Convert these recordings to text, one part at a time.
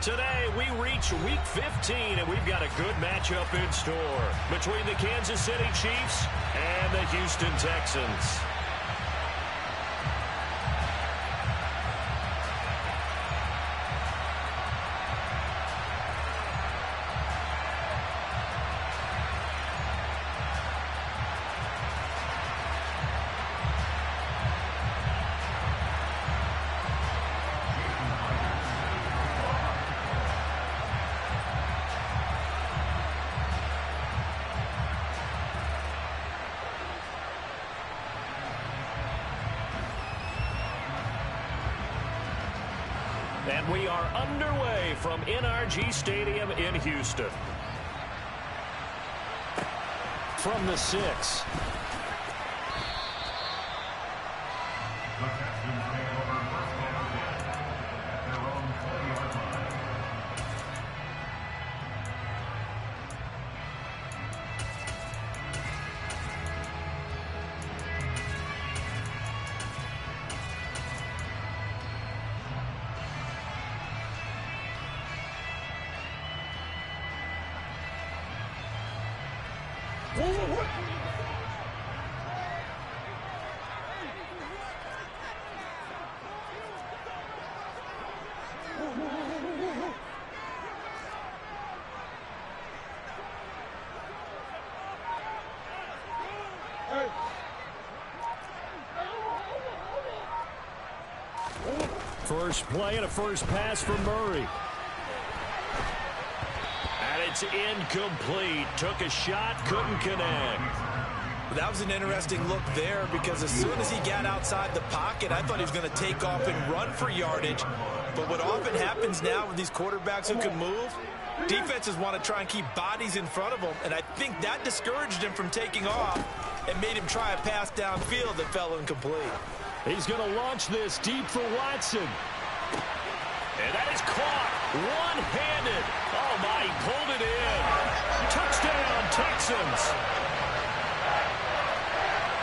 Today, we reach Week 15, and we've got a good matchup in store between the Kansas City Chiefs and the Houston Texans. And we are underway from NRG Stadium in Houston. From the 6. First play and a first pass for Murray. And it's incomplete. Took a shot, couldn't connect. That was an interesting look there because as soon as he got outside the pocket, I thought he was going to take off and run for yardage. But what often happens now with these quarterbacks who can move, defenses want to try and keep bodies in front of them, and I think that discouraged him from taking off and made him try a pass downfield that fell incomplete. He's going to launch this deep for Watson. And that is caught one-handed. Oh, my, he pulled it in. Touchdown, Texans.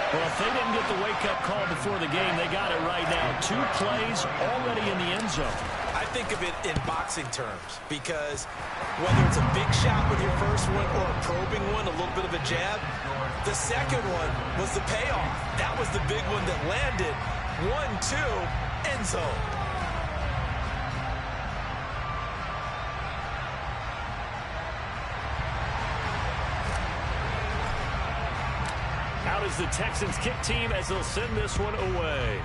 Well, if they didn't get the wake-up call before the game, they got it right now. 2 plays already in the end zone. I think of it in boxing terms because whether it's a big shot with your first one or a probing one, a little bit of a jab, the second one was the payoff. That was the big one that landed. 1-2, end zone. Out is the Texans kick team as they'll send this one away.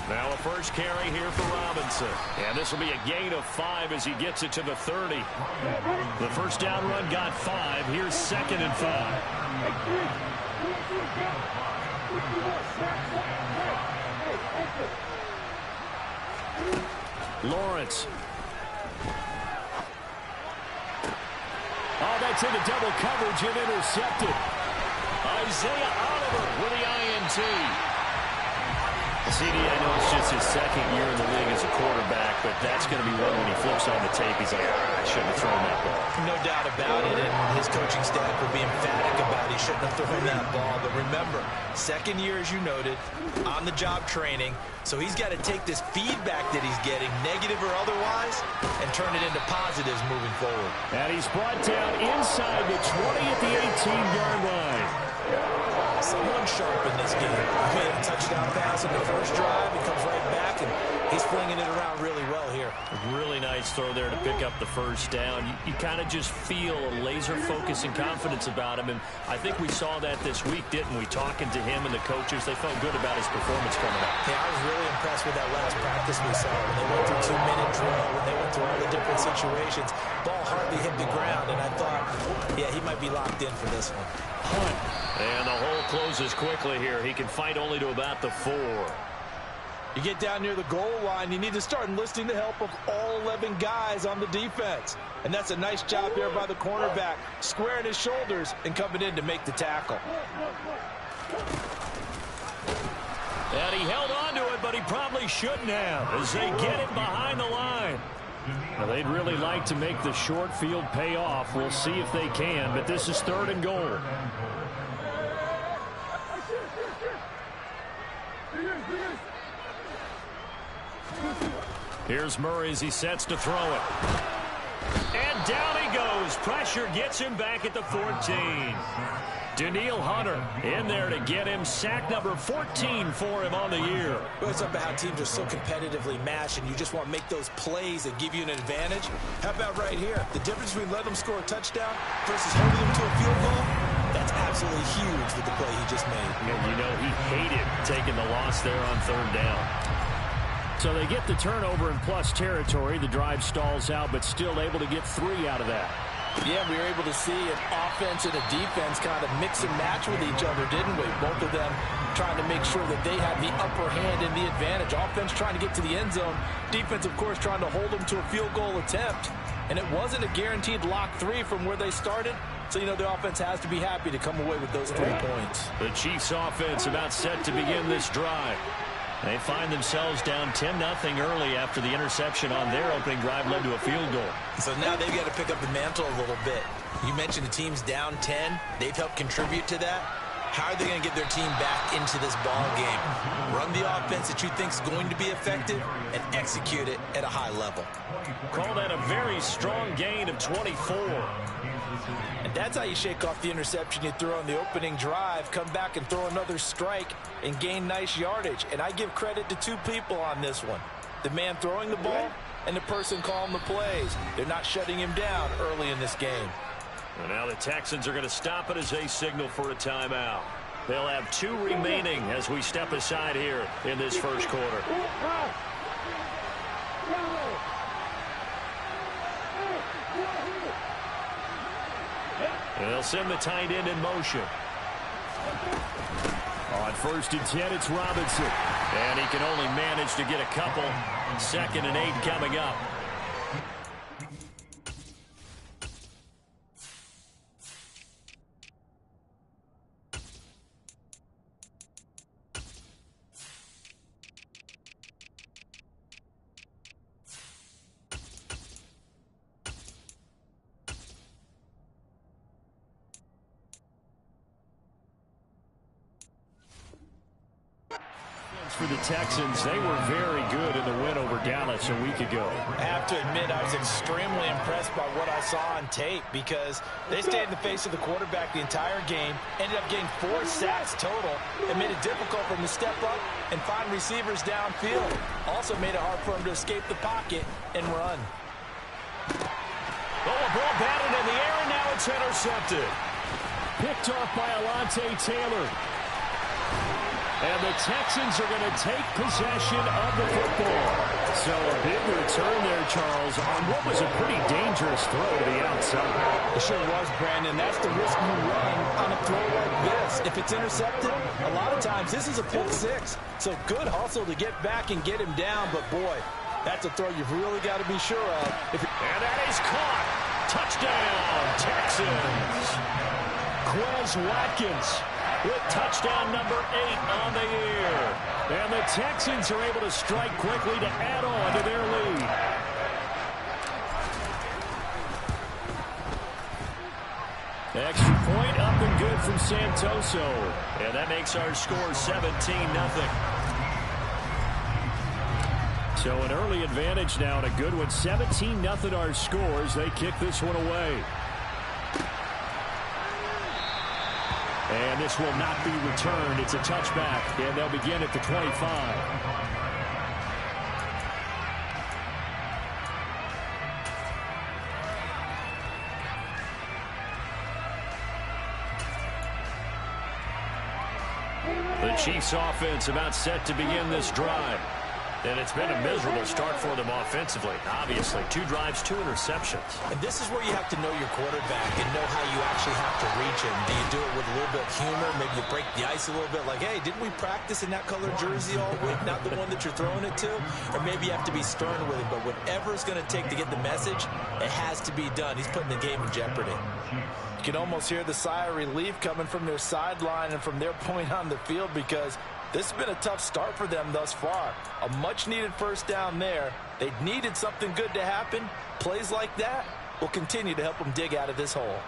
Now a first carry here for Robinson. And this will be a gain of 5 as he gets it to the 30. The first down run got 5. Here's 2nd and 5. Lawrence. Oh, that's into double coverage and intercepted. Isaiah Oliver with the INT. CD, I know it's just his 2nd year in the league as a quarterback, but that's going to be one when he flips on the tape. He's like, I shouldn't have thrown that ball. No doubt about it, and his coaching staff will be emphatic about he shouldn't have thrown that ball. But remember, 2nd year, as you noted, on-the-job training, so he's got to take this feedback that he's getting, negative or otherwise, and turn it into positives moving forward. And he's brought down inside the 20 at the 18-yard line. Someone sharp in this game. He made a touchdown pass in the first drive. He comes right back and He's flinging it around really well here. Really nice throw there to pick up the first down. You kind of just feel a laser focus and confidence about him, and I think we saw that this week, didn't we? Talking to him and the coaches, they felt good about his performance coming up. Yeah, I was really impressed with that last practice we saw when they went through 2-minute drill, when they went through all the different situations. Ball hardly hit the ground, and I thought, yeah, he might be locked in for this one. Punt. And the hole closes quickly here. He can fight only to about the 4. You get down near the goal line, you need to start enlisting the help of all 11 guys on the defense. And that's a nice job there by the cornerback, squaring his shoulders and coming in to make the tackle. And he held on to it, but he probably shouldn't have as they get it behind the line. Now, they'd really like to make the short field pay off. We'll see if they can, but this is 3rd and goal. Here's Murray as he sets to throw it. And down he goes. Pressure gets him back at the 14. Danielle Hunter in there to get him sack number 14 for him on the year. Well, it's about how teams are so competitively matched, and you just want to make those plays that give you an advantage. How about right here? The difference between letting them score a touchdown versus holding them to a field goal, that's absolutely huge with the play he just made. You know, he hated taking the loss there on 3rd down. So they get the turnover in plus territory. The drive stalls out, but still able to get 3 out of that. Yeah, we were able to see an offense and a defense kind of mix and match with each other, didn't we? Both of them trying to make sure that they had the upper hand and the advantage. Offense trying to get to the end zone. Defense, of course, trying to hold them to a field goal attempt. And it wasn't a guaranteed lock 3 from where they started. So, you know, the offense has to be happy to come away with those 3 points. The Chiefs offense about set to begin this drive. They find themselves down 10-0 early after the interception on their opening drive led to a field goal. So now they've got to pick up the mantle a little bit. You mentioned the team's down 10. They've helped contribute to that. How are they going to get their team back into this ball game? Run the offense that you think is going to be effective and execute it at a high level. Call that a very strong gain of 24. And that's how you shake off the interception you threw on the opening drive, come back and throw another strike and gain nice yardage. And I give credit to 2 people on this one. The man throwing the ball and the person calling the plays. They're not shutting him down early in this game. And now the Texans are going to stop it as they signal for a timeout. They'll have 2 remaining as we step aside here in this first quarter. And they'll send the tight end in motion. On 1st and 10, it's Robinson. And he can only manage to get a couple. 2nd and 8 coming up. For the Texans, they were very good in the win over Dallas a week ago. I have to admit, I was extremely impressed by what I saw on tape because they stayed in the face of the quarterback the entire game, ended up getting 4 sacks total, and made it difficult for him to step up and find receivers downfield. Also made it hard for him to escape the pocket and run. Oh, a ball batted in the air, and now it's intercepted. Picked off by Alontae Taylor. And the Texans are going to take possession of the football. So a big return there, Charles, on what was a pretty dangerous throw to the outside. It sure was, Brandon. That's the risk you run on a throw like this. If it's intercepted, a lot of times this is a pick 6. So good hustle to get back and get him down. But, boy, that's a throw you've really got to be sure of. And that is caught. Touchdown, Texans. Quez Watkins with touchdown number 8 on the year. And the Texans are able to strike quickly to add on to their lead. Extra point up and good from Santoso. And that makes our score 17-0. So an early advantage now and a good one. 17-0 our scores. They kick this one away. And this will not be returned. It's a touchback, and they'll begin at the 25. The Chiefs offense about set to begin this drive. And it's been a miserable start for them offensively. Obviously, 2 drives, 2 interceptions. And this is where you have to know your quarterback and know how you actually have to reach him. Do you do it with a little bit of humor? Maybe you break the ice a little bit like, hey, didn't we practice in that color jersey all week, not the one that you're throwing it to? Or maybe you have to be stern with him. But whatever it's going to take to get the message, it has to be done. He's putting the game in jeopardy. You can almost hear the sigh of relief coming from their sideline and from their point on the field, because this has been a tough start for them thus far. A much-needed first down there. They needed something good to happen. Plays like that will continue to help them dig out of this hole.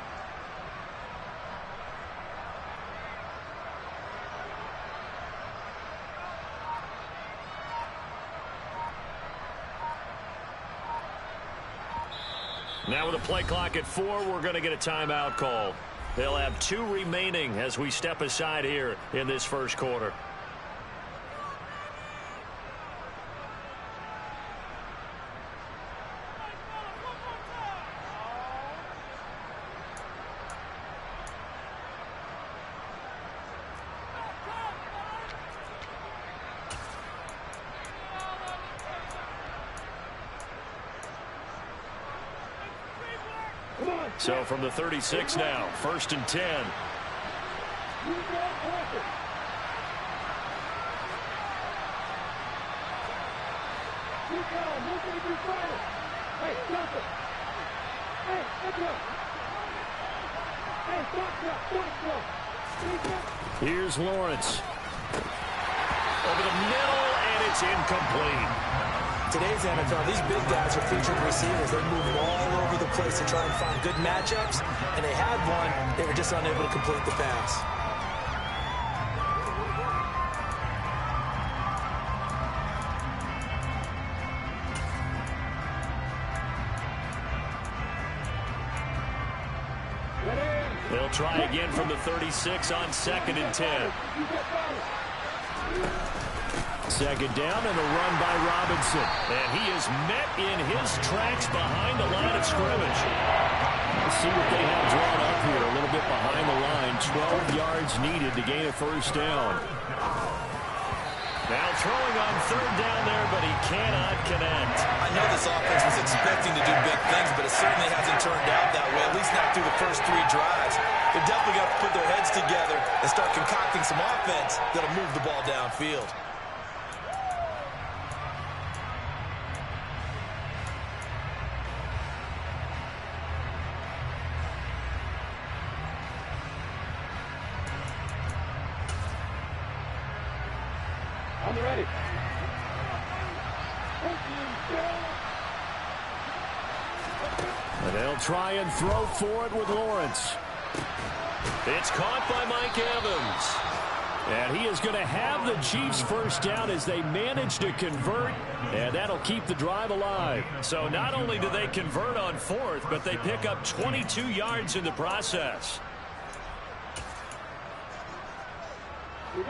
Now with a play clock at 4, we're going to get a timeout call. They'll have 2 remaining as we step aside here in this first quarter. So from the 36 now, 1st and 10. Here's Lawrence. Over the middle, and it's incomplete. Today's NFL, these big guys are featured receivers. They move all over the place to try and find good matchups, and they had one. They were just unable to complete the pass. They'll try again from the 36 on 2nd and 10. Second down and a run by Robinson. And he is met in his tracks behind the line of scrimmage. Let's see what they have drawn up here. A little bit behind the line. 12 yards needed to gain a first down. Now throwing on 3rd down there, but he cannot connect. I know this offense was expecting to do big things, but it certainly hasn't turned out that way, at least not through the first 3 drives. They're definitely got to put their heads together and start concocting some offense that'll move the ball downfield. And they'll try and throw for it with Lawrence. It's caught by Mike Evans. And he is going to have the Chiefs first down as they manage to convert, and that'll keep the drive alive. So not only do they convert on 4th, but they pick up 22 yards in the process.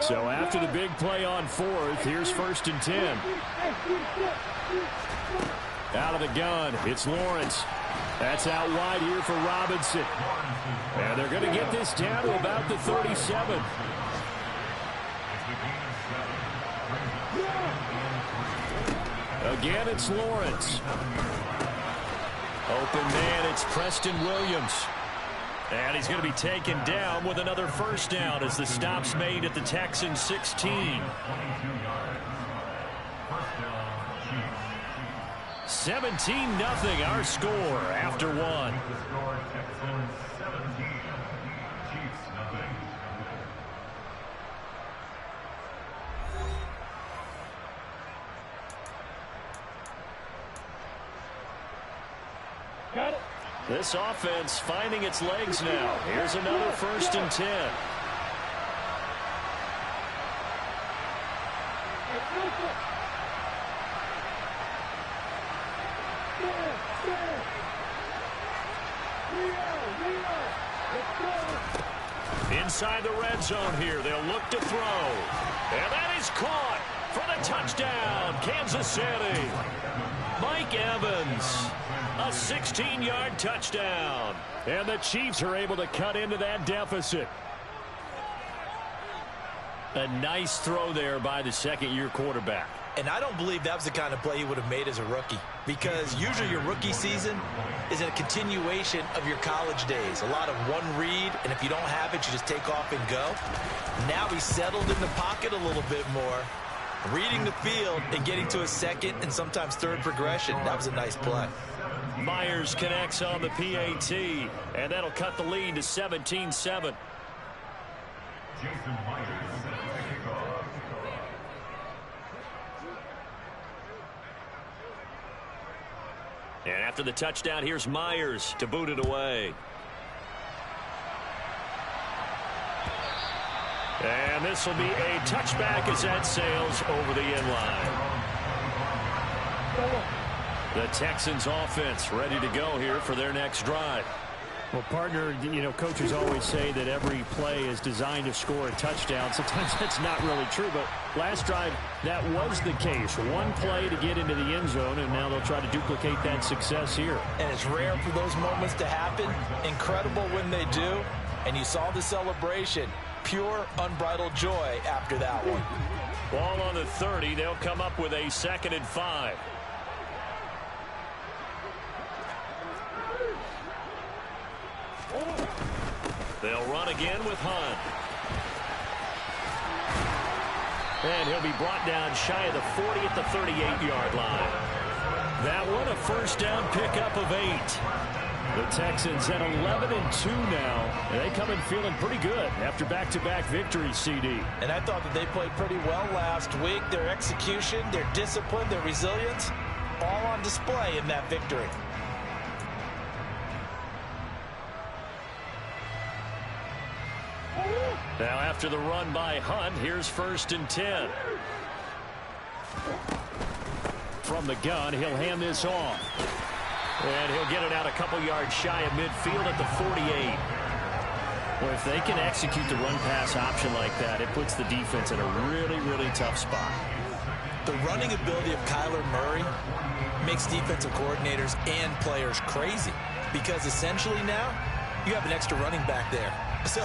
So after the big play on 4th, here's 1st and 10. Out of the gun, it's Lawrence. That's out wide here for Robinson. And they're going to get this down to about the 37. Again, it's Lawrence. Open man, it's Preston Williams. And he's going to be taken down with another first down as the stop's made at the Texans 16. 17-0 our score after 1. Got it. This offense finding its legs now. Here's another 1st and 10. Inside the red zone here. They'll look to throw. And that is caught for the touchdown, Kansas City. Mike Evans. A 16-yard touchdown. And the Chiefs are able to cut into that deficit. A nice throw there by the second-year quarterback. And I don't believe that was the kind of play he would have made as a rookie, because usually your rookie season is a continuation of your college days. A lot of one read, and if you don't have it, you just take off and go. Now he's settled in the pocket a little bit more, reading the field and getting to a second and sometimes third progression. That was a nice play. Myers connects on the PAT, and that'll cut the lead to 17-7. Jason Myers set the kickoff. And after the touchdown, here's Myers to boot it away. And this will be a touchback as that sails over the end line. The Texans offense ready to go here for their next drive. Well, partner, you know, coaches always say that every play is designed to score a touchdown. Sometimes that's not really true, but last drive, that was the case. One play to get into the end zone, and now they'll try to duplicate that success here. And it's rare for those moments to happen. Incredible when they do. And you saw the celebration. Pure, unbridled joy after that one. Ball on the 30. They'll come up with a 2nd and 5. They'll run again with Hunt. And he'll be brought down shy of the 40 at the 38-yard line. That one a first down pickup of 8. The Texans at 11-2 now. And they come in feeling pretty good after back-to-back victories, CD. And I thought that they played pretty well last week. Their execution, their discipline, their resilience, all on display in that victory. Now after the run by Hunt, here's 1st and 10. From the gun, he'll hand this off. And he'll get it out a couple yards shy of midfield at the 48. Well, if they can execute the run-pass option like that, it puts the defense in a really, really tough spot. The running ability of Kyler Murray makes defensive coordinators and players crazy, because essentially now you have an extra running back there. So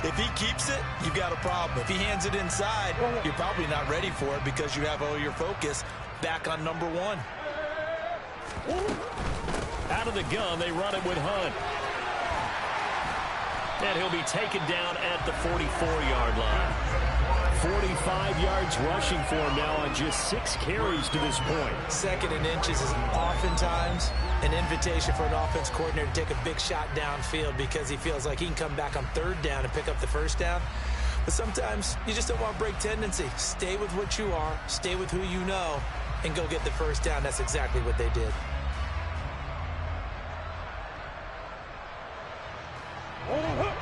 if he keeps it, you've got a problem. If he hands it inside, you're probably not ready for it because you have all your focus back on number 1. Out of the gun, they run it with Hunt. And he'll be taken down at the 44-yard line. 45 yards rushing for him now on just 6 carries to this point. 2nd and inches is oftentimes an invitation for an offense coordinator to take a big shot downfield because he feels like he can come back on 3rd down and pick up the 1st down. But sometimes you just don't want to break tendency. Stay with what you are, stay with who you know, and go get the 1st down. That's exactly what they did.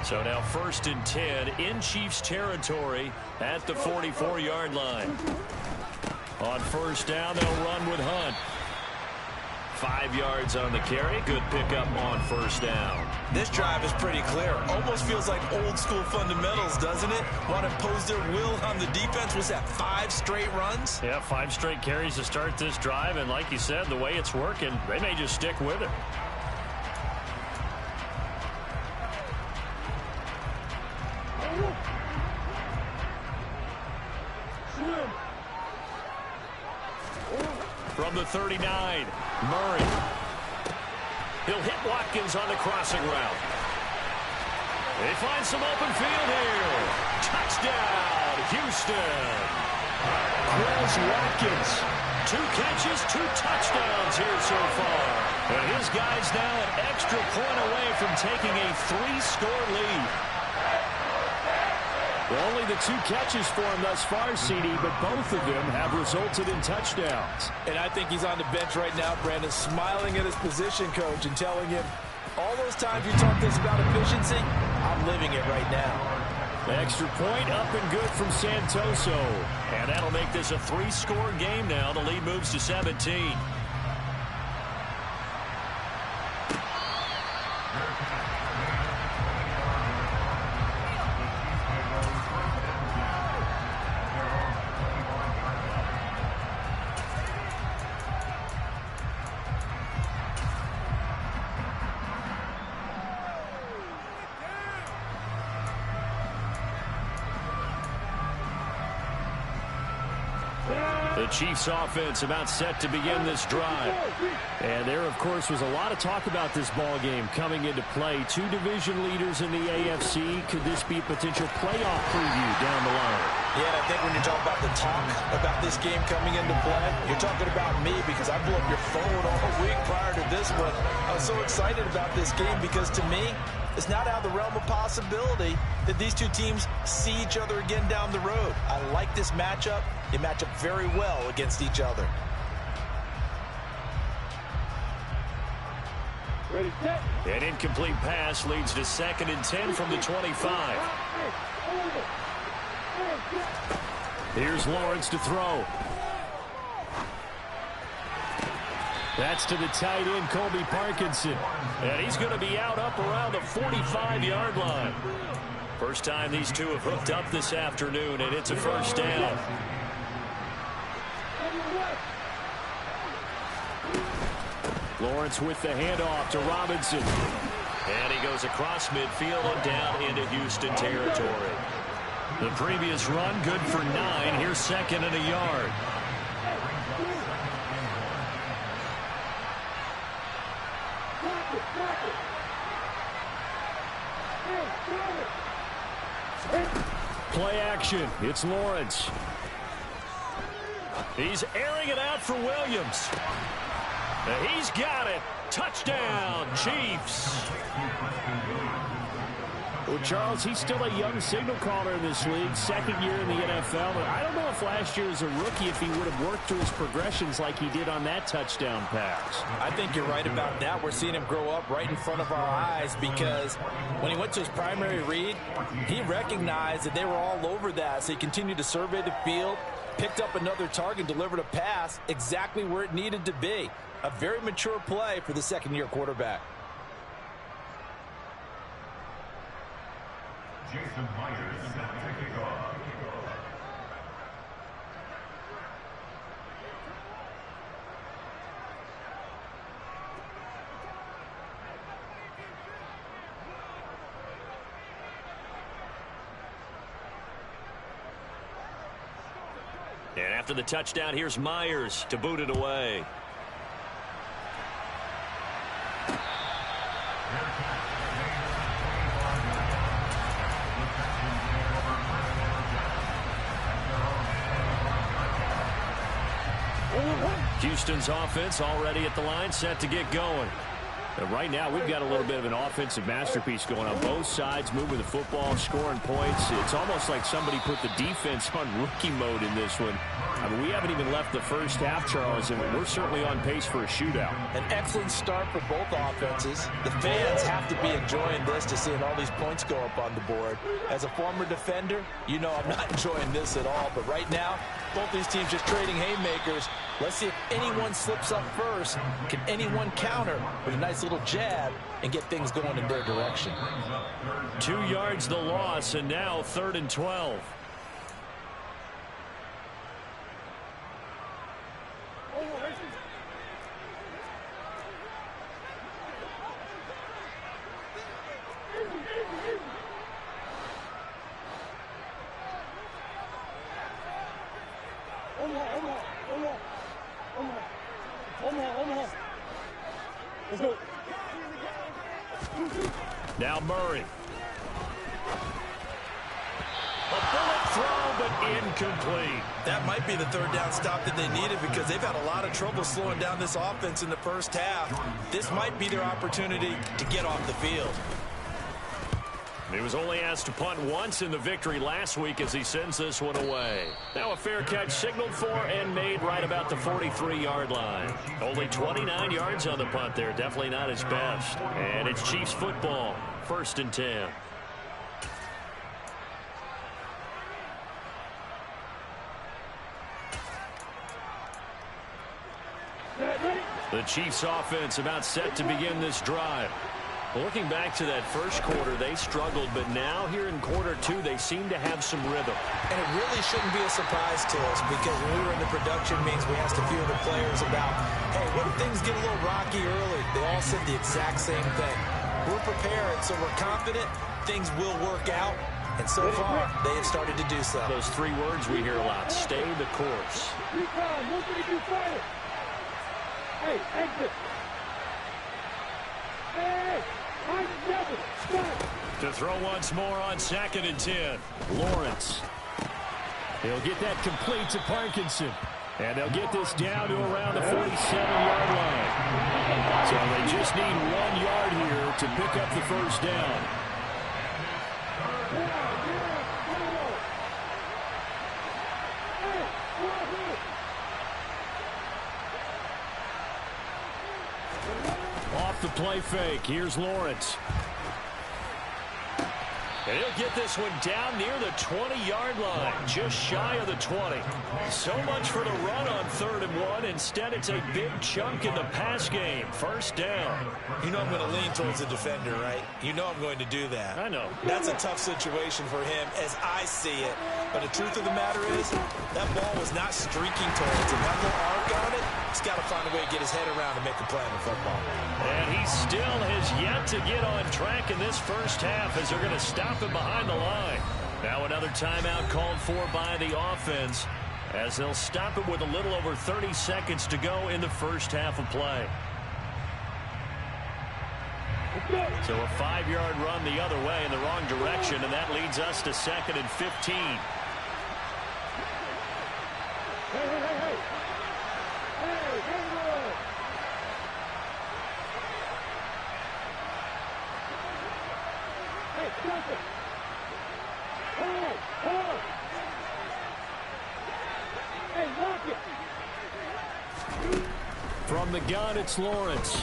So now 1st and 10 in Chiefs territory at the 44-yard line. On 1st down, they'll run with Hunt. 5 yards on the carry. Good pickup on 1st down. This drive is pretty clear. Almost feels like old school fundamentals, doesn't it? Want to impose their will on the defense. Was that 5 straight runs? Yeah, 5 straight carries to start this drive. And like you said, the way it's working, they may just stick with it. From the 39, Murray. He'll hit Watkins on the crossing route. They find some open field here. Touchdown, Houston. Quez Watkins. 2 catches, 2 touchdowns here so far. And his guy's now an extra point away from taking a 3-score lead. Well, only the 2 catches for him thus far, CD, but both of them have resulted in touchdowns. And I think he's on the bench right now, Brandon, smiling at his position coach and telling him, all those times you talked this about efficiency, I'm living it right now. Extra point up and good from Santoso. And that'll make this a 3-score game now. The lead moves to 17. The Chiefs offense about set to begin this drive. And there, of course, was a lot of talk about this ball game coming into play. Two division leaders in the AFC. Could this be a potential playoff preview down the line? Yeah, I think when you talk about the talk about this game coming into play, you're talking about me because I blew up your phone all week prior to this one. I was so excited about this game because to me, it's not out of the realm of possibility that these two teams see each other again down the road. I like this matchup. They match up very well against each other. Ready, set. An incomplete pass leads to 2nd and 10 from the 25. Here's Lawrence to throw. That's to the tight end, Colby Parkinson. And he's going to be out up around the 45-yard line. First time these two have hooked up this afternoon, and it's a first down. Lawrence with the handoff to Robinson. And he goes across midfield and down into Houston territory. The previous run good for 9. Here's 2nd and a yard. Play action. It's Lawrence. He's airing it out for Williams. He's got it. Touchdown, Chiefs. Well, Charles, he's still a young signal caller in this league, 2nd year in the NFL. But I don't know if last year as a rookie, if he would have worked through his progressions like he did on that touchdown pass. I think you're right about that. We're seeing him grow up right in front of our eyes because when he went to his primary read, he recognized that they were all over that. So he continued to survey the field, picked up another target, delivered a pass exactly where it needed to be. A very mature play for the 2nd-year quarterback. Jason Myers set to kick off. And after the touchdown, here's Myers to boot it away. Houston's offense already at the line, set to get going. And right now, we've got a little bit of an offensive masterpiece going on both sides, moving the football, scoring points. It's almost like somebody put the defense on rookie mode in this one. I mean, we haven't even left the first half, Charles, and we're certainly on pace for a shootout. An excellent start for both offenses. The fans have to be enjoying this to seeing all these points go up on the board. As a former defender, you know I'm not enjoying this at all. But right now, both these teams just trading haymakers. Let's see if anyone slips up first. Can anyone counter with a nice little jab and get things going in their direction? 2 yards the loss, and now 3rd and 12. Let's go. Now Murray. A bullet throw, but incomplete. That might be the 3rd down stop that they needed because they've had a lot of trouble slowing down this offense in the first half. This might be their opportunity to get off the field. He was only asked to punt once in the victory last week as he sends this one away. Now a fair catch signaled for and made right about the 43-yard line. Only 29 yards on the punt there. Definitely not his best. And it's Chiefs football. 1st and 10. The Chiefs offense about set to begin this drive. Looking back to that first quarter, they struggled, but now here in quarter 2, they seem to have some rhythm. And it really shouldn't be a surprise to us because when we were in the production meetings, we asked a few of the players about, hey, what if things get a little rocky early? They all said the exact same thing. We're prepared, so we're confident things will work out. And so far, they have started to do so. Those three words we hear a lot: stay the course. Hey, exit. Hey, to throw once more on 2nd and 10. Lawrence. He'll get that complete to Parkinson. And they'll get this down to around the 47-yard line. So they just need 1 yard here to pick up the first down. Off the play fake. Here's Lawrence. And he'll get this one down near the 20-yard line, just shy of the 20. So much for the run on 3rd and 1. Instead, it's a big chunk in the pass game. First down. You know I'm going to lean towards the defender, right? You know I'm going to do that. I know. That's a tough situation for him as I see it. But the truth of the matter is, that ball was not streaking towards him. That little arc on it, he's got to find a way to get his head around to make a play in the football. And he still has yet to get on track in this first half as they're going to stop him behind the line. Now another timeout called for by the offense as they'll stop it with a little over 30 seconds to go in the first half of play. So a 5-yard run the other way in the wrong direction, and that leads us to 2nd and 15. From the gun, it's Lawrence.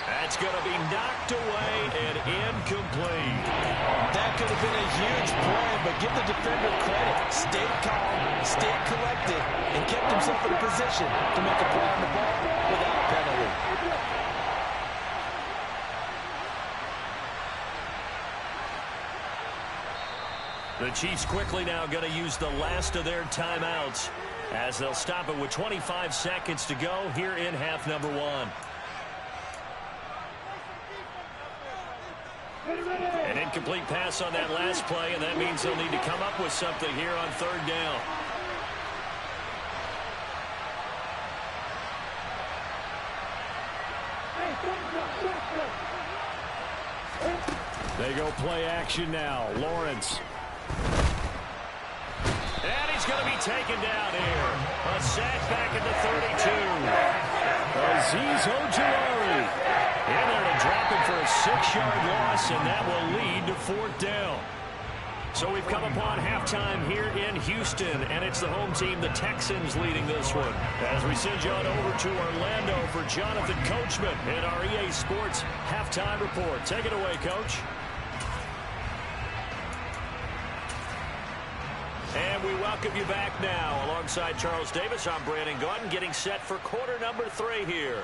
That's going to be knocked away and incomplete. That could have been a huge play, but give the defender credit. Stayed calm, stayed collected, and kept himself in a position to make a play on the ball without a penalty. The Chiefs quickly now going to use the last of their timeouts as they'll stop it with 25 seconds to go here in half number 1. An incomplete pass on that last play, and that means they'll need to come up with something here on 3rd down. They go play action now. Lawrence. And he's going to be taken down here. A sack back at the 32. Azeez Ojulari in there to drop him for a 6-yard loss, and that will lead to 4th down. So we've come upon halftime here in Houston, and it's the home team, the Texans, leading this one. As we send you on over to Orlando for Jonathan Coachman in our EA Sports halftime report. Take it away, Coach. And we welcome you back now. Alongside Charles Davis, I'm Brandon Gaudin, getting set for quarter number 3 here.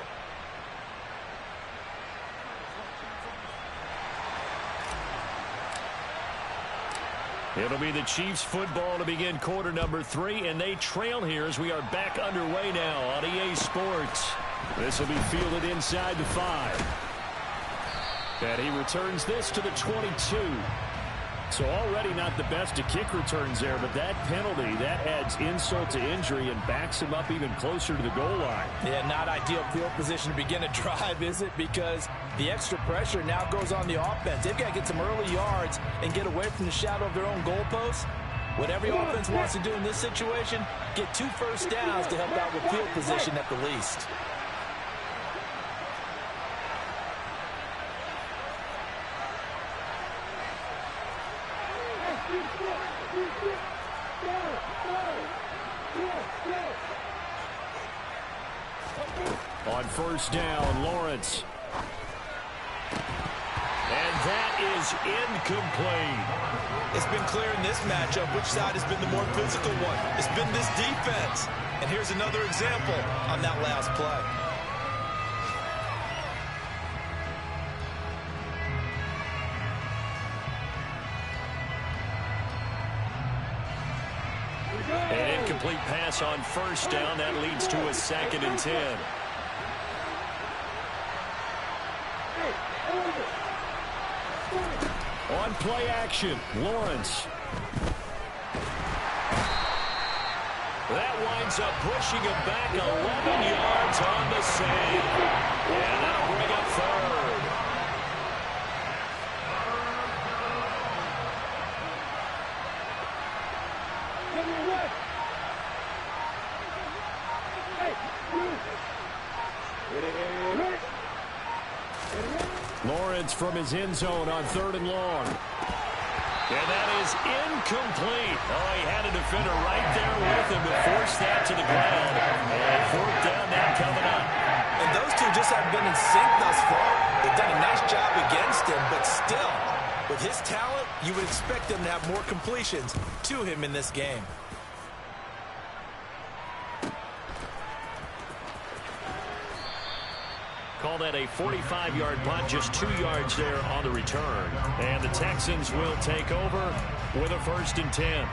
It'll be the Chiefs football to begin quarter number 3, and they trail here as we are back underway now on EA Sports. This will be fielded inside the 5. And he returns this to the 22. So already not the best of kick returns there, but that penalty, that adds insult to injury and backs him up even closer to the goal line. Yeah, not ideal field position to begin a drive, is it? Because the extra pressure now goes on the offense. They've got to get some early yards and get away from the shadow of their own goalposts. What every offense wants to do in this situation, get 2 first downs to help out with field position at the least. On first down, Lawrence. And that is incomplete. It's been clear in this matchup which side has been the more physical one. It's been this defense. And here's another example on that last play. An incomplete pass on first down. That leads to a 2nd and 10. On play action, Lawrence. That winds up pushing him back 11 yards on the save. And that'll bring up third. Lawrence from his end zone on 3rd and long. And that is incomplete. Oh, he had a defender right there with him to force that to the ground. And 4th down now coming up. And those two just haven't been in sync thus far. They've done a nice job against him, but still, with his talent, you would expect them to have more completions to him in this game. Call that a 45-yard punt, just 2 yards there on the return. And the Texans will take over with a 1st and 10.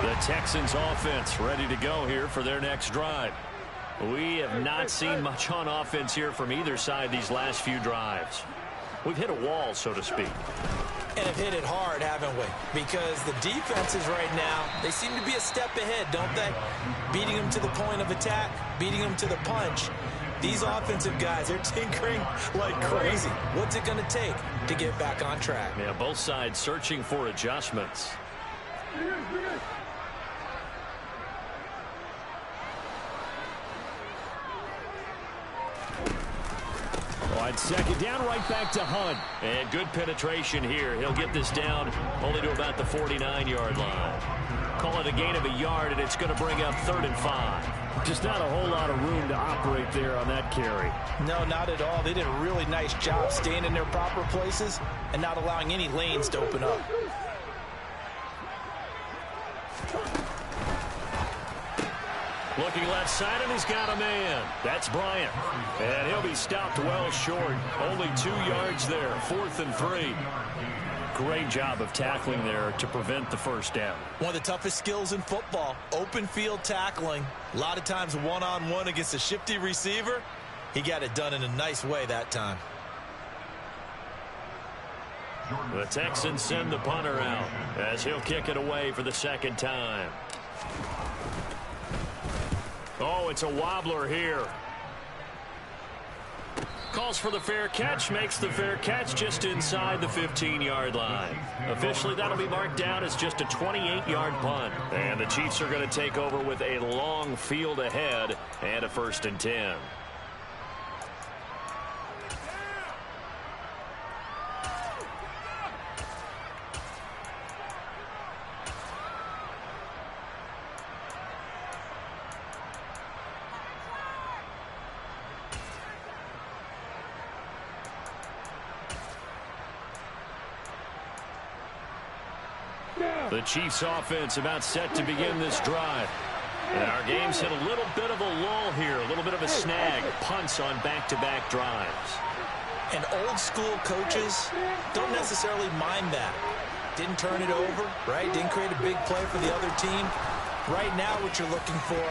The Texans offense ready to go here for their next drive. We have not seen much on offense here from either side these last few drives. We've hit a wall, so to speak. And have hit it hard, haven't we? Because the defenses right now, they seem to be a step ahead, don't they? Beating them to the point of attack, beating them to the punch. These offensive guys, they're tinkering like crazy. What's it going to take to get back on track? Yeah, both sides searching for adjustments. On 2nd down, right back to Hunt. And good penetration here. He'll get this down only to about the 49-yard line. Call it a gain of a yard, and it's going to bring up 3rd and 5. Just not a whole lot of room to operate there on that carry. No, not at all. They did a really nice job staying in their proper places and not allowing any lanes to open up. Looking left side, and he's got a man. That's Bryant. And he'll be stopped well short. Only 2 yards there. 4th and 3. Great job of tackling there to prevent the 1st down. One of the toughest skills in football, open field tackling. A lot of times one-on-one against a shifty receiver. He got it done in a nice way that time. The Texans send the punter out as he'll kick it away for the 2nd time. Oh, it's a wobbler here. Calls for the fair catch, makes the fair catch just inside the 15-yard line. Officially, that'll be marked down as just a 28-yard punt. And the Chiefs are going to take over with a long field ahead and a 1st and 10. The Chiefs offense about set to begin this drive. And our game's hit a little bit of a lull here, a little bit of a snag. Punts on back-to-back drives. And old school coaches don't necessarily mind that. Didn't turn it over, right? Didn't create a big play for the other team. Right now what you're looking for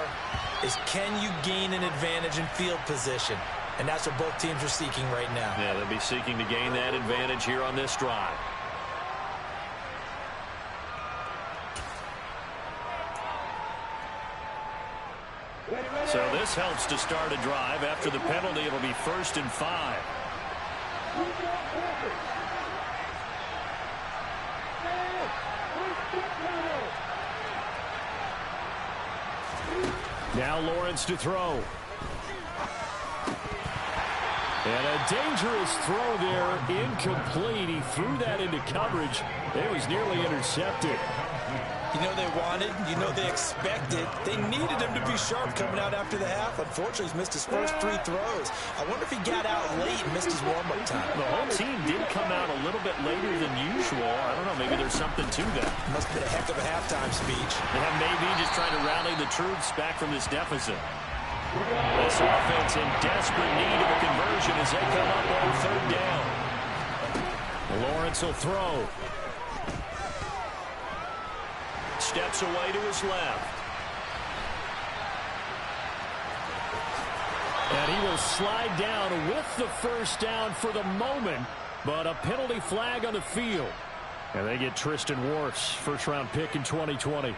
is, can you gain an advantage in field position? And that's what both teams are seeking right now. Yeah, they'll be seeking to gain that advantage here on this drive. So this helps to start a drive. After the penalty, it'll be 1st and 5. Now Lawrence to throw. And a dangerous throw there, incomplete. He threw that into coverage. It was nearly intercepted. You know they wanted, you know they expected. They needed him to be sharp coming out after the half. Unfortunately, he's missed his first 3 throws. I wonder if he got out late and missed his warm-up time. The whole team did come out a little bit later than usual. I don't know, maybe there's something to that. Must have been a heck of a halftime speech. Yeah, maybe just trying to rally the troops back from this deficit. This offense in desperate need of a conversion as they come up on 3rd down. Lawrence will throw. Steps away to his left. And he will slide down with the first down for the moment, but a penalty flag on the field. And they get Tristan Wirfs, first-round pick in 2020.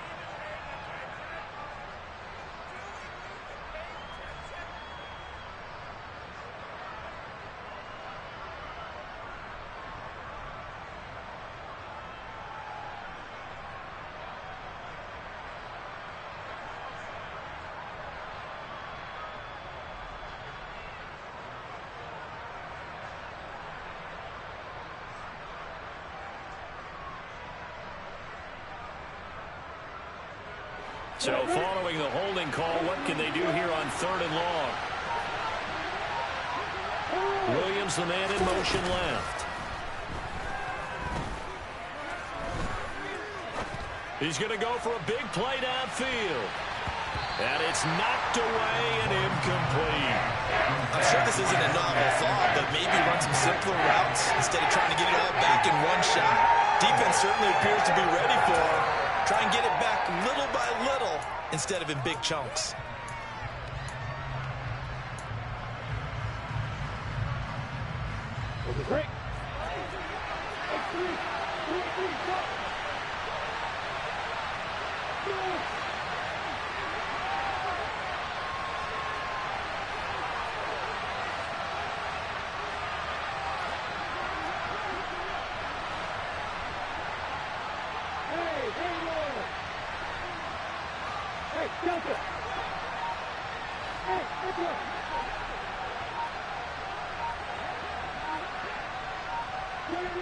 So following the holding call, what can they do here on 3rd and long? Williams, the man in motion left. He's going to go for a big play downfield. And it's knocked away and incomplete. I'm sure this isn't a novel thought, but maybe run some simpler routes instead of trying to get it all back in one shot. Defense certainly appears to be ready for him. Try and get it back little by little instead of in big chunks. Break.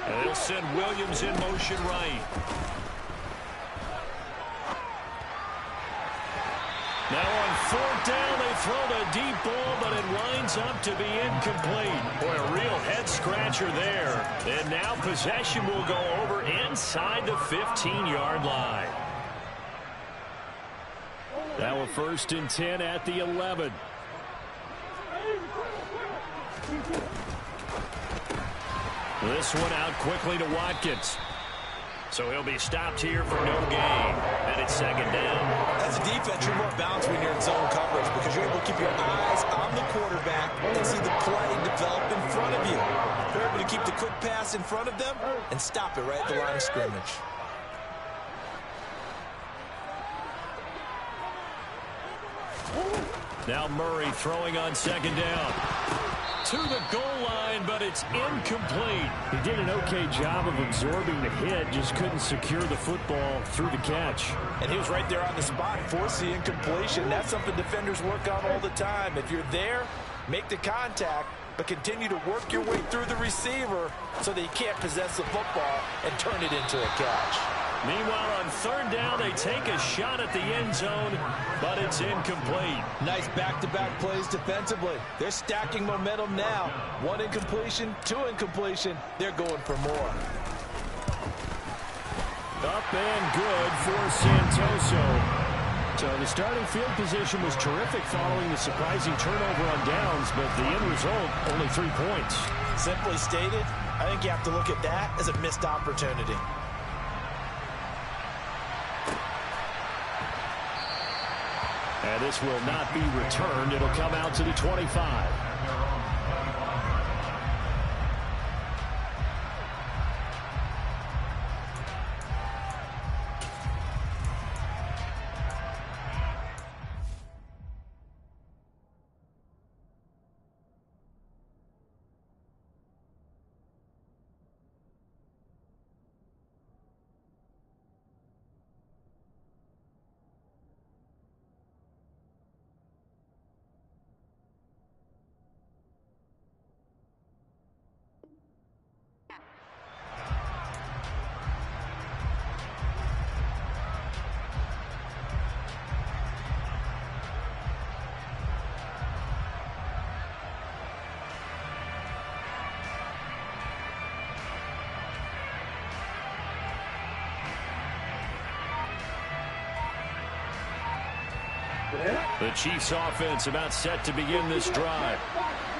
And they'll send Williams in motion right. Now on 4th down, they throw the deep ball, but it winds up to be incomplete. Boy, a real head-scratcher there. And now possession will go over inside the 15-yard line. Now a 1st and 10 at the 11. This one out quickly to Watkins. So he'll be stopped here for no gain. And it's 2nd down. As a defense, you're more balanced when you're in zone coverage because you're able to keep your eyes on the quarterback and see the play develop in front of you. You're able to keep the quick pass in front of them and stop it right at the line of scrimmage. Now Murray throwing on 2nd down. To the goal line, but it's incomplete. He did an okay job of absorbing the hit, just couldn't secure the football through the catch. And he was right there on the spot, force the incompletion. That's something defenders work on all the time. If you're there, make the contact, but continue to work your way through the receiver so that he can't possess the football and turn it into a catch. Meanwhile, on 3rd down, they take a shot at the end zone, but it's incomplete. Nice back-to-back plays defensively. They're stacking momentum now. 1 incompletion, 2 incompletion. They're going for more. Up and good for Santoso. So the starting field position was terrific following the surprising turnover on downs, but the end result, only 3 points. Simply stated, I think you have to look at that as a missed opportunity. And this will not be returned. It'll come out to the 25. The Chiefs offense about set to begin this drive.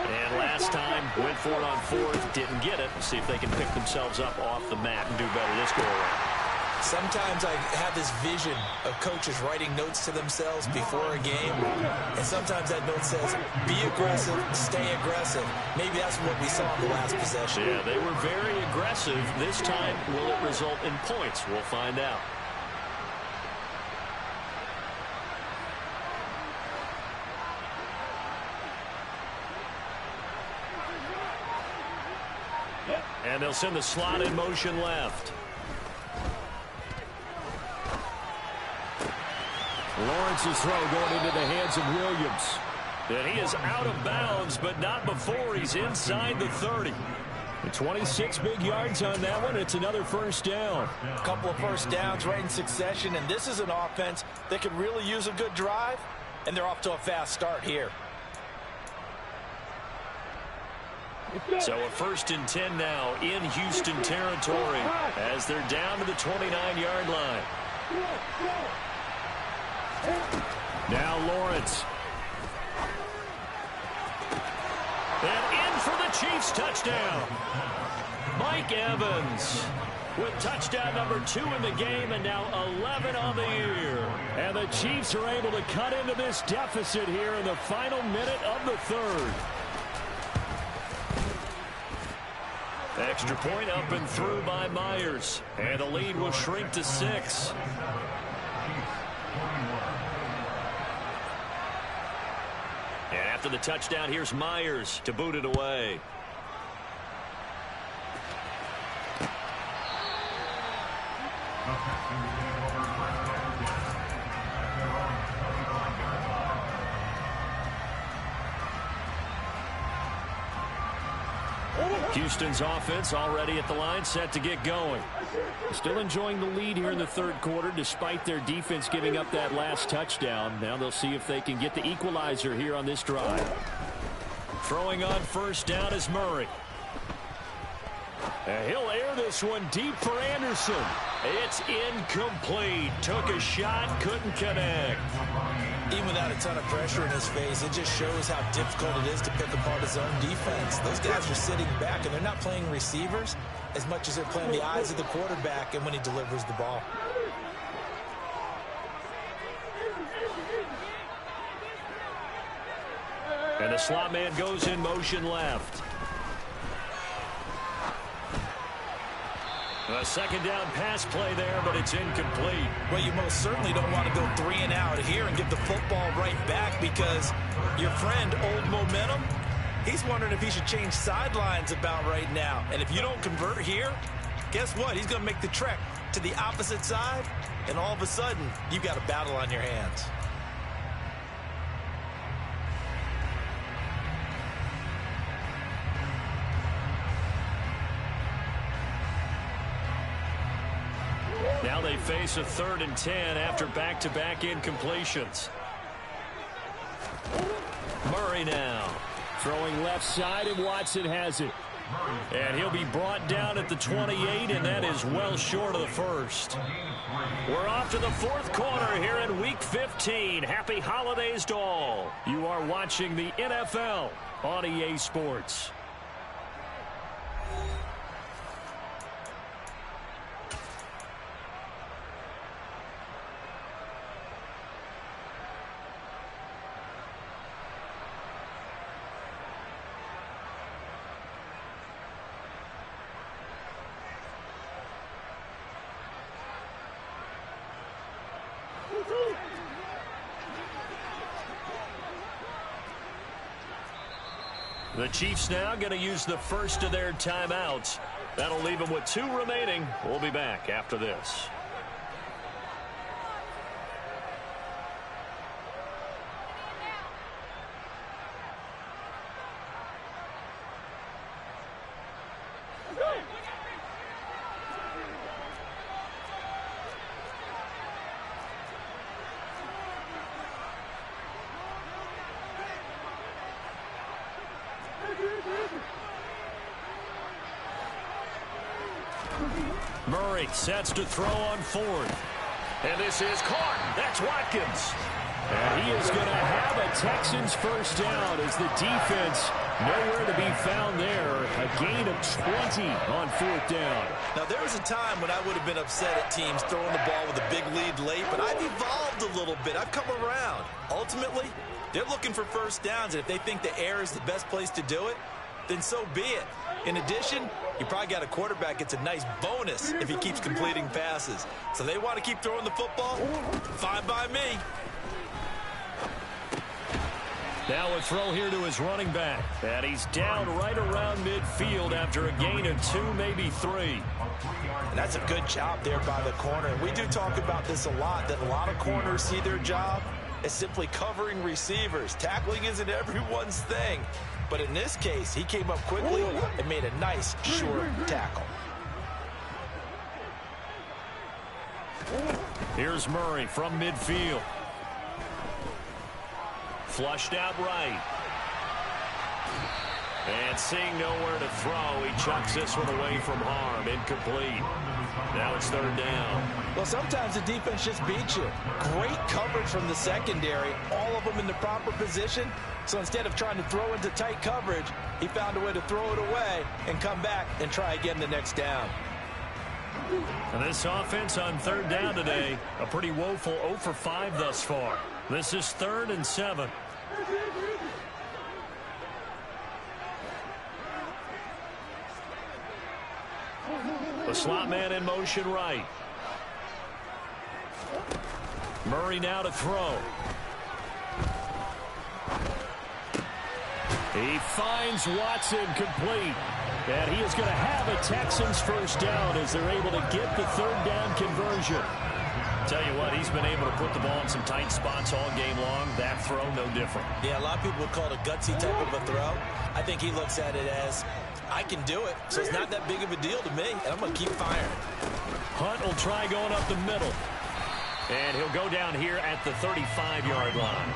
And last time, went for it on 4th, didn't get it. See if they can pick themselves up off the mat and do better this go around. Sometimes I have this vision of coaches writing notes to themselves before a game, and sometimes that note says, be aggressive, stay aggressive. Maybe that's what we saw in the last possession. Yeah, they were very aggressive. This time, will it result in points? We'll find out. And they'll send the slot in motion left. Lawrence's throw going into the hands of Williams. And he is out of bounds, but not before he's inside the 30. 26 big yards on that one. It's another first down. A couple of first downs right in succession, and this is an offense that could really use a good drive, and they're off to a fast start here. So a 1st and 10 now in Houston territory as they're down to the 29-yard line. Now Lawrence. And in for the Chiefs touchdown. Mike Evans with touchdown number 2 in the game and now 11 on the year. And the Chiefs are able to cut into this deficit here in the final minute of the 3rd. Extra point up and through by Myers. And the lead will shrink to 6. And after the touchdown, here's Myers to boot it away. Houston's offense already at the line, set to get going. Still enjoying the lead here in the 3rd quarter, despite their defense giving up that last touchdown. Now they'll see if they can get the equalizer here on this drive. Throwing on first down is Murray. And he'll air this one deep for Anderson. It's incomplete. Took a shot, couldn't connect. Even without a ton of pressure in his face, it just shows how difficult it is to pick apart his own defense. Those guys are sitting back, and they're not playing receivers as much as they're playing the eyes of the quarterback and when he delivers the ball. And the slot man goes in motion left. A 2nd down pass play there, but it's incomplete. Well, you most certainly don't want to go 3 and out here and give the football right back, because your friend, Old Momentum, he's wondering if he should change sidelines about right now. And if you don't convert here, guess what? He's going to make the trek to the opposite side, and all of a sudden, you've got a battle on your hands. Now they face a 3rd and 10 after back-to-back incompletions. Murray now throwing left side, and Watson has it. And he'll be brought down at the 28, and that is well short of the 1st. We're off to the 4th quarter here in Week 15. Happy holidays to all. You are watching the NFL on EA Sports. The Chiefs now going to use the first of their timeouts. That'll leave them with 2 remaining. We'll be back after this. Murray sets to throw on 4th. And this is caught. That's Watkins. And he is going to have a Texans first down as the defense Nowhere to be found there. A gain of 20 on 4th down. Now, there was a time when I would have been upset at teams throwing the ball with a big lead late, but I've evolved a little bit. I've come around. Ultimately, they're looking for first downs, and if they think the air is the best place to do it, then so be it. In addition, you probably got a quarterback gets a nice bonus if he keeps completing passes. So they want to keep throwing the football? Fine by me. Now a throw here to his running back. And he's down right around midfield after a gain of 2, maybe 3. And that's a good job there by the corner. We do talk about this a lot, that a lot of corners see their job as simply covering receivers. Tackling isn't everyone's thing. But in this case, he came up quickly and made a nice, short tackle. Here's Murray from midfield. Flushed out right. And seeing nowhere to throw, he chucks this one away from harm. Incomplete. Now it's 3rd down. Well, sometimes the defense just beats you. Great coverage from the secondary, all of them in the proper position. So instead of trying to throw into tight coverage, he found a way to throw it away and come back and try again the next down. And this offense on 3rd down today, a pretty woeful 0 for 5 thus far. This is 3rd and 7. The slot man in motion right. Murray now to throw. He finds Watson complete. And he is going to have a Texans first down as they're able to get the 3rd down conversion. Tell you what, he's been able to put the ball in some tight spots all game long. That throw, no different. Yeah, a lot of people would call it a gutsy type of a throw. I think he looks at it as, I can do it, so it's not that big of a deal to me, and I'm going to keep firing. Hunt will try going up the middle. And he'll go down here at the 35-yard line.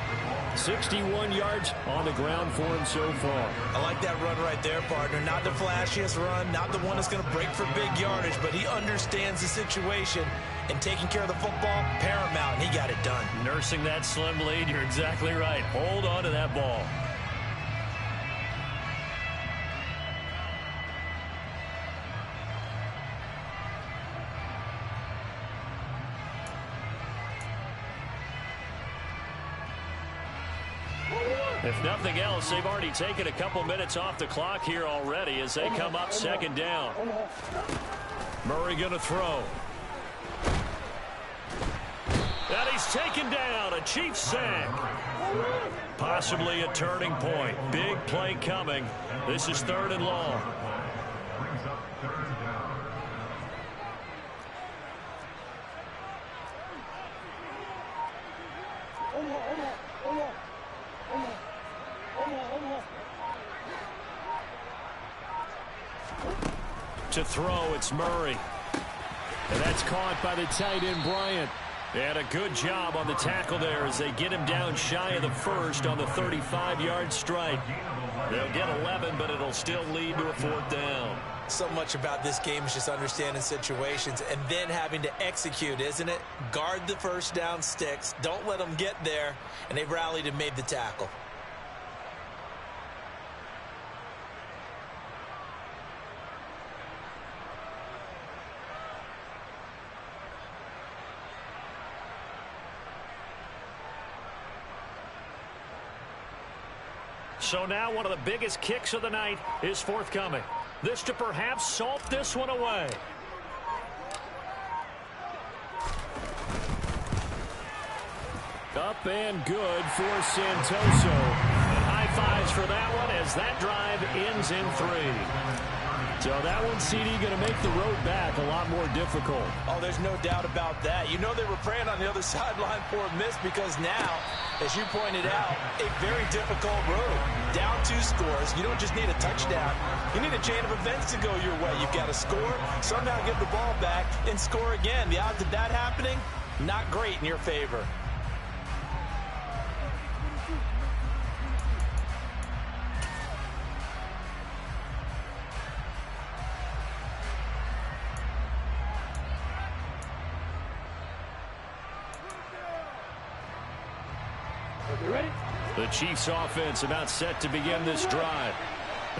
61 yards on the ground for him so far. I like that run right there, partner. Not the flashiest run, not the one that's going to break for big yardage, but he understands the situation, and taking care of the football, paramount, and he got it done. Nursing that slim lead, you're exactly right. Hold on to that ball. If nothing else, they've already taken a couple minutes off the clock here already as they come up 2nd down. Murray going to throw. And he's taken down. A Chiefs sack. Possibly a turning point. Big play coming. This is 3rd and long. Brings up 3rd down. To throw, it's Murray. And that's caught by the tight end, Bryant. And a good job on the tackle there as they get him down shy of the 1st on the 35-yard strike. They'll get 11, but it'll still lead to a 4th down. So much about this game is just understanding situations and then having to execute, isn't it? Guard the first down sticks. Don't let them get there. And they rallied and made the tackle. So now one of the biggest kicks of the night is forthcoming. This to perhaps salt this one away. Up and good for Santoso. And high fives for that one as that drive ends in 3. So that one, CD, going to make the road back a lot more difficult. Oh, there's no doubt about that. You know they were praying on the other sideline for a miss because now, as you pointed out, a very difficult road. Down 2 scores. You don't just need a touchdown. You need a chain of events to go your way. You've got to score, somehow get the ball back, and score again. The odds of that happening, not great in your favor. You ready? The Chiefs offense about set to begin this drive.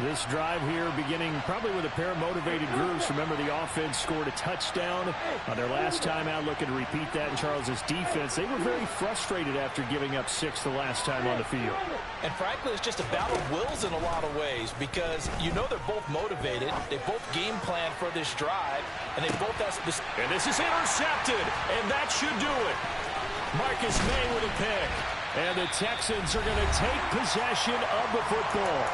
This drive here beginning probably with a pair of motivated groups. Remember, the offense scored a touchdown on their last time out, looking to repeat that in Charles's defense. They were very frustrated after giving up 6 the last time on the field. And frankly, it's just a battle of wills in a lot of ways because you know they're both motivated. They both game plan for this drive, and they both have and this is intercepted, and that should do it. Marcus May with a pick. And the Texans are going to take possession of the football.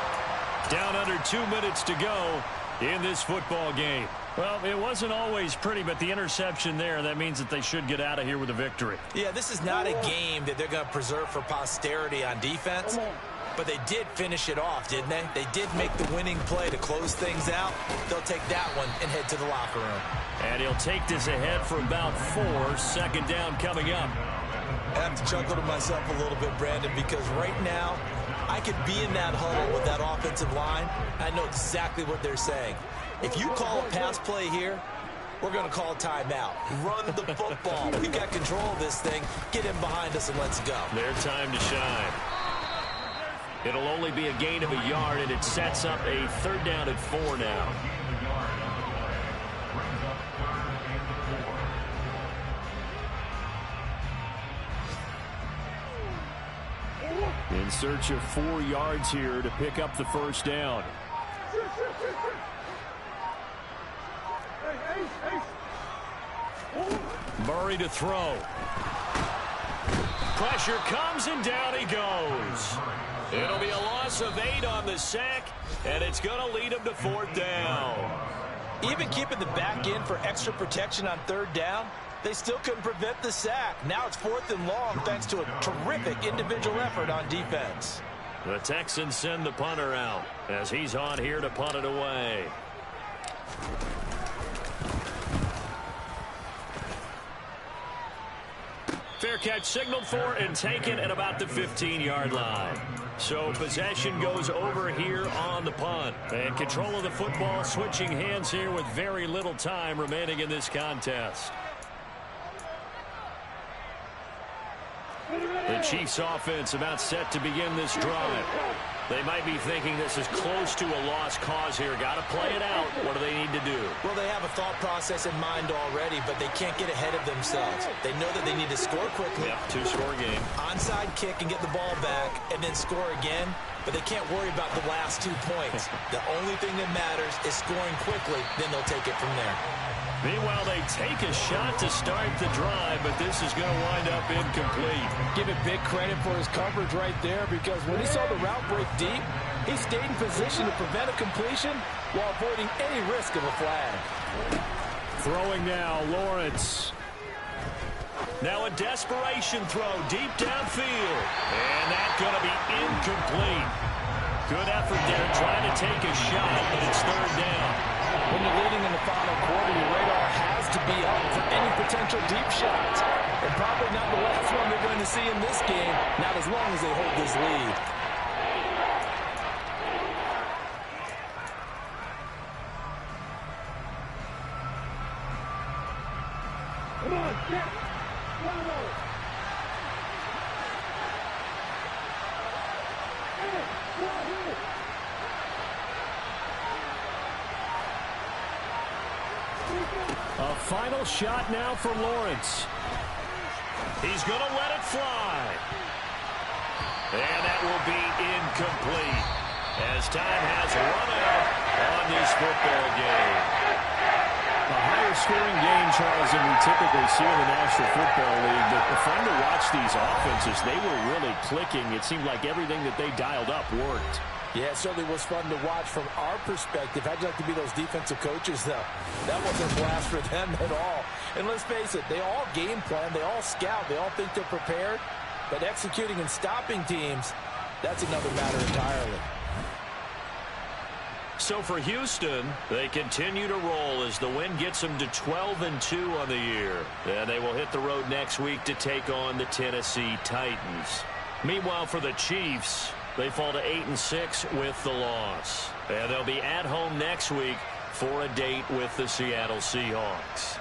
Down under 2 minutes to go in this football game. Well, it wasn't always pretty, but the interception there, that means that they should get out of here with a victory. Yeah, this is not a game that they're going to preserve for posterity on defense, but they did finish it off, didn't they? They did make the winning play to close things out. They'll take that one and head to the locker room. And he'll take this ahead for about 4. Second down coming up. I have to chuckle to myself a little bit, Brandon, because right now I could be in that huddle with that offensive line. I know exactly what they're saying. If you call a pass play here, we're going to call timeout. Run the football. We've got control of this thing. Get in behind us and let's go. Their time to shine. It'll only be a gain of a yard, and it sets up a 3rd down and 4 now. In search of 4 yards here to pick up the first down. Murray to throw. Pressure comes, and down he goes. It'll be a loss of 8 on the sack, and it's going to lead him to 4th down. Even keeping the back end for extra protection on 3rd down, they still couldn't prevent the sack. Now it's 4th and long thanks to a terrific individual effort on defense. The Texans send the punter out as he's on here to punt it away. Fair catch signaled for and taken at about the 15-yard line. So possession goes over here on the punt. And control of the football switching hands here with very little time remaining in this contest. The Chiefs offense about set to begin this drive. They might be thinking this is close to a lost cause here. Got to play it out. What do they need to do? Well, they have a thought process in mind already, but they can't get ahead of themselves. They know that they need to score quickly. Yep, 2-score game. Onside kick and get the ball back and then score again, but they can't worry about the last 2 points. The only thing that matters is scoring quickly, then they'll take it from there. Meanwhile, they take a shot to start the drive, but this is going to wind up incomplete. Give it big credit for his coverage right there because when he saw the route break deep, he stayed in position to prevent a completion while avoiding any risk of a flag. Throwing now, Lawrence. Now a desperation throw deep downfield. And that's going to be incomplete. Good effort there trying to take a shot, but it's 3rd down. When you're leading in the final quarter, your radar has to be up for any potential deep shots. And probably not the last one they're going to see in this game, not as long as they hold this lead. Come on, get! A final shot now for Lawrence. He's going to let it fly. And that will be incomplete as time has run out on this football game. A higher scoring game, Charles, than we typically see in the National Football League. But fun to watch these offenses. They were really clicking. It seemed like everything that they dialed up worked. Yeah, it certainly was fun to watch from our perspective. I'd like to be those defensive coaches, though. That wasn't a blast for them at all. And let's face it, they all game plan, they all scout, they all think they're prepared. But executing and stopping teams, that's another matter entirely. So for Houston, they continue to roll as the win gets them to 12-2 on the year. And they will hit the road next week to take on the Tennessee Titans. Meanwhile, for the Chiefs, they fall to 8-6 with the loss. And they'll be at home next week for a date with the Seattle Seahawks.